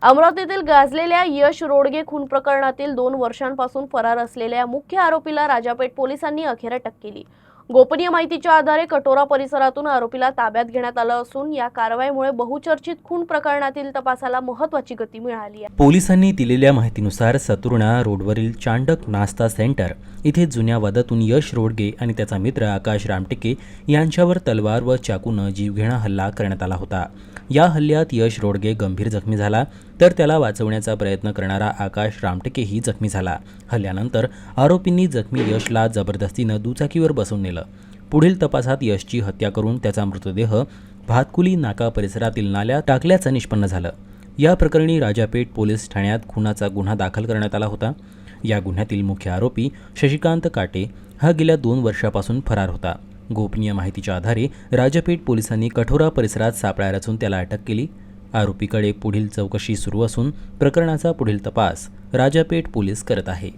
अमरावतीतील गाजलेल्या यश रोडगे खून प्रकरणातील 2 वर्षांपासून फरार असलेल्या मुख्य आरोपीला राजापेठ पोलिसांनी अखेर अटक केली। गोपनीय माहितीच्या आधारे कटोरा परिसरातून आरोपीला ताब्यात घेण्यात आलं असून या कारवाईमुळे बहुचर्चित खून प्रकरणातील तपासाला महत्त्वाची गती मिळाली आहे। पोलिसांनी दिलेल्या माहितीनुसार सतुर्णा रोडवरील चांडक नाश्ता सेंटर इथे जुन्या वादातून यश रोडगे आणि त्याचा मित्र आकाश रामटेके यांच्यावर तलवार व चाकूने जीवघेणा हल्ला करण्यात आला होता। या हल्ल्यात यश रोडगे गंभीर जखमी झाला, तर त्याला वाचवण्याचा प्रयत्न करणारा आकाश रामटेकेही जखमी झाला। हल्ल्यानंतर आरोपींनी जखमी यशला जबरदस्तीने दुचाकीवर बसवून नेलं। पुढील तपासात यशची हत्या करून त्याचा मृतदेह भातकुली नाका परिसरातील नाल्यात टाकल्याचं निष्पन्न झालं। या प्रकरणी राजापेठ पोलीस ठाण्यात खुनाचा गुन्हा दाखल करण्यात आला होता। या गुन्ह्यातील मुख्य आरोपी शशिकांत काटे हा गेल्या 2 वर्षापासून फरार होता। गोपनीय माहितीच्या आधारे राजापेठ पोलिसांनी कठोरा परिसरात सापळा रचून त्याला अटक केली। आरोपीकडे पुढील चौकशी सुरू असून प्रकरणाचा पुढील तपास राजापेठ पोलीस करत आहे।